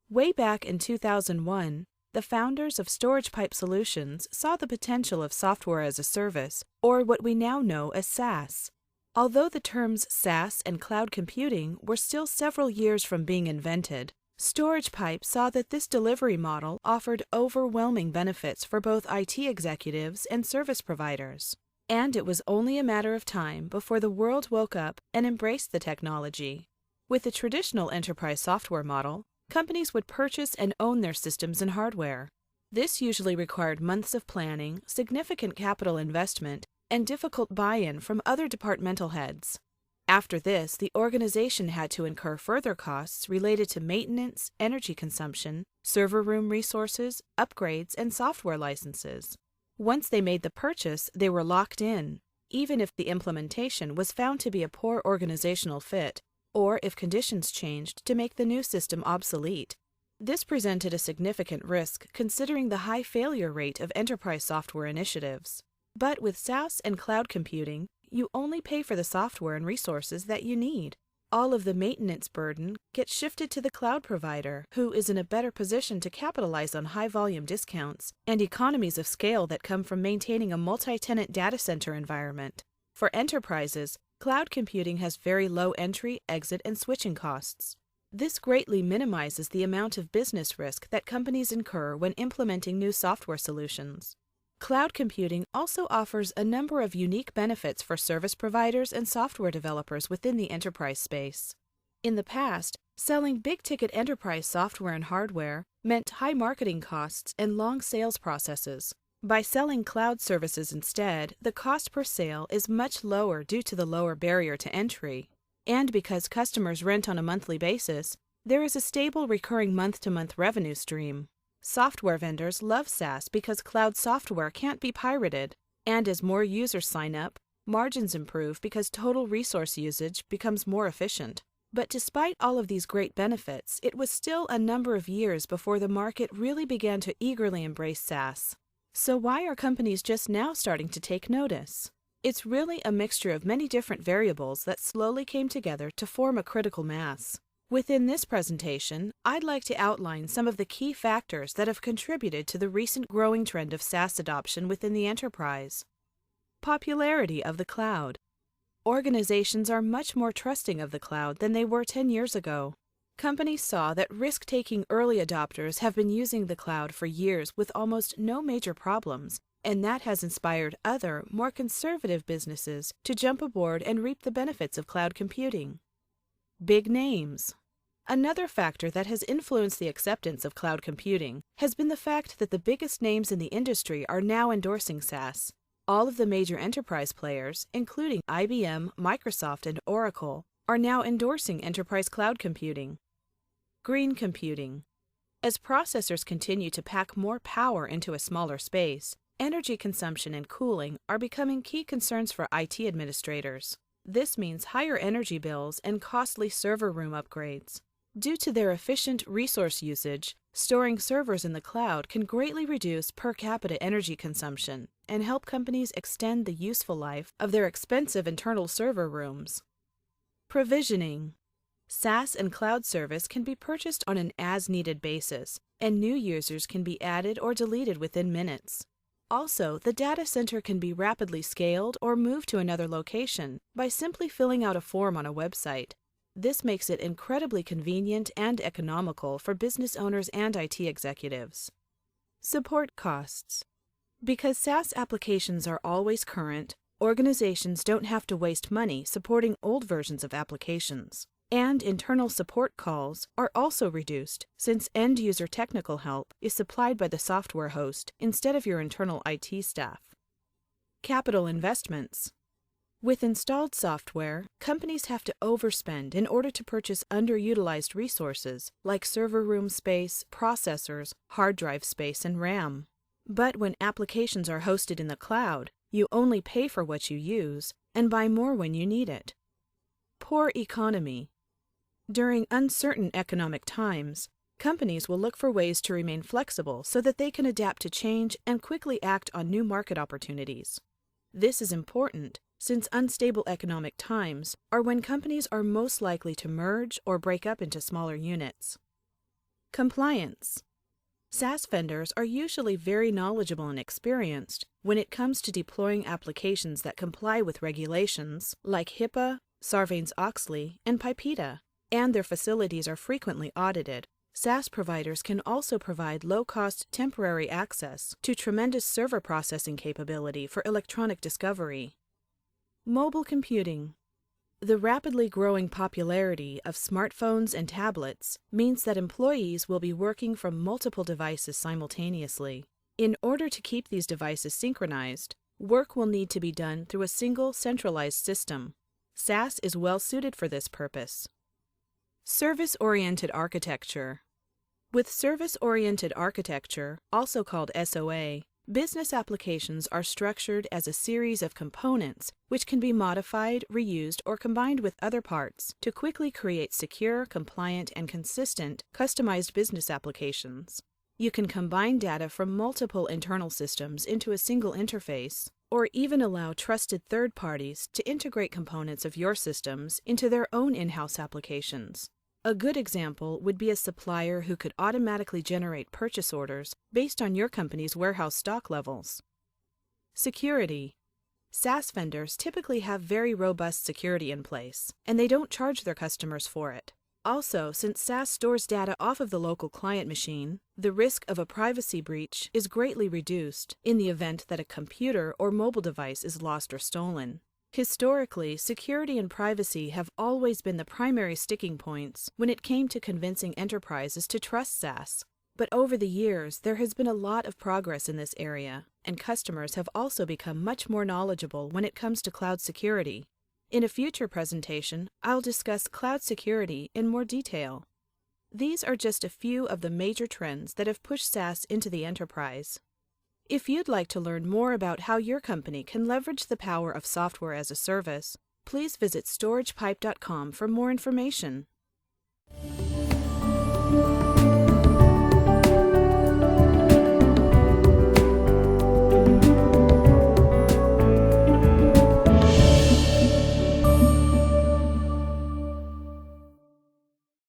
Way back in 2001, the founders of Storage Pipe Solutions saw the potential of software as a service, or what we now know as SaaS. Although the terms SaaS and cloud computing were still several years from being invented, Storage Pipe saw that this delivery model offered overwhelming benefits for both IT executives and service providers. And it was only a matter of time before the world woke up and embraced the technology. With the traditional enterprise software model, companies would purchase and own their systems and hardware. This usually required months of planning, significant capital investment, and difficult buy-in from other departmental heads. After this, the organization had to incur further costs related to maintenance, energy consumption, server room resources, upgrades, and software licenses. Once they made the purchase, they were locked in, even if the implementation was found to be a poor organizational fit, or if conditions changed to make the new system obsolete. This presented a significant risk considering the high failure rate of enterprise software initiatives. But with SaaS and cloud computing, you only pay for the software and resources that you need. All of the maintenance burden gets shifted to the cloud provider, who is in a better position to capitalize on high-volume discounts and economies of scale that come from maintaining a multi-tenant data center environment. For enterprises, cloud computing has very low entry, exit, and switching costs. This greatly minimizes the amount of business risk that companies incur when implementing new software solutions. Cloud computing also offers a number of unique benefits for service providers and software developers within the enterprise space. In the past, selling big-ticket enterprise software and hardware meant high marketing costs and long sales processes. By selling cloud services instead, the cost per sale is much lower due to the lower barrier to entry. And because customers rent on a monthly basis, there is a stable recurring month-to-month revenue stream. Software vendors love SaaS because cloud software can't be pirated, and as more users sign up, margins improve because total resource usage becomes more efficient. But despite all of these great benefits, it was still a number of years before the market really began to eagerly embrace SaaS. So why are companies just now starting to take notice? It's really a mixture of many different variables that slowly came together to form a critical mass. Within this presentation, I'd like to outline some of the key factors that have contributed to the recent growing trend of SaaS adoption within the enterprise. Popularity of the cloud. Organizations are much more trusting of the cloud than they were 10 years ago. Companies saw that risk-taking early adopters have been using the cloud for years with almost no major problems, and that has inspired other, more conservative businesses to jump aboard and reap the benefits of cloud computing. Big names. Another factor that has influenced the acceptance of cloud computing has been the fact that the biggest names in the industry are now endorsing SaaS. All of the major enterprise players, including IBM, Microsoft, and Oracle, are now endorsing enterprise cloud computing. Green computing. As processors continue to pack more power into a smaller space, energy consumption and cooling are becoming key concerns for IT administrators. This means higher energy bills and costly server room upgrades. Due to their efficient resource usage, storing servers in the cloud can greatly reduce per capita energy consumption and help companies extend the useful life of their expensive internal server rooms. Provisioning. SaaS and cloud service can be purchased on an as-needed basis, and new users can be added or deleted within minutes. Also, the data center can be rapidly scaled or moved to another location by simply filling out a form on a website. This makes it incredibly convenient and economical for business owners and IT executives. Support costs. Because SaaS applications are always current, organizations don't have to waste money supporting old versions of applications. And internal support calls are also reduced since end-user technical help is supplied by the software host instead of your internal IT staff. Capital investments. With installed software, companies have to overspend in order to purchase underutilized resources like server room space, processors, hard drive space, and RAM. But when applications are hosted in the cloud, you only pay for what you use and buy more when you need it. Poor economy. During uncertain economic times, companies will look for ways to remain flexible so that they can adapt to change and quickly act on new market opportunities. This is important since unstable economic times are when companies are most likely to merge or break up into smaller units. Compliance. SaaS vendors are usually very knowledgeable and experienced when it comes to deploying applications that comply with regulations like HIPAA, Sarbanes-Oxley, and PIPEDA, and their facilities are frequently audited. SaaS providers can also provide low-cost temporary access to tremendous server processing capability for electronic discovery. Mobile computing. The rapidly growing popularity of smartphones and tablets means that employees will be working from multiple devices simultaneously. In order to keep these devices synchronized, work will need to be done through a single centralized system. SaaS is well suited for this purpose. Service-oriented architecture. With service-oriented architecture, also called SOA, business applications are structured as a series of components which can be modified, reused, or combined with other parts to quickly create secure, compliant, and consistent, customized business applications. You can combine data from multiple internal systems into a single interface, or even allow trusted third parties to integrate components of your systems into their own in-house applications. A good example would be a supplier who could automatically generate purchase orders based on your company's warehouse stock levels. Security. SaaS vendors typically have very robust security in place, and they don't charge their customers for it. Also, since SaaS stores data off of the local client machine, the risk of a privacy breach is greatly reduced in the event that a computer or mobile device is lost or stolen. Historically, security and privacy have always been the primary sticking points when it came to convincing enterprises to trust SaaS. But over the years, there has been a lot of progress in this area, and customers have also become much more knowledgeable when it comes to cloud security. In a future presentation, I'll discuss cloud security in more detail. These are just a few of the major trends that have pushed SaaS into the enterprise. If you'd like to learn more about how your company can leverage the power of software as a service, please visit storagepipe.com for more information.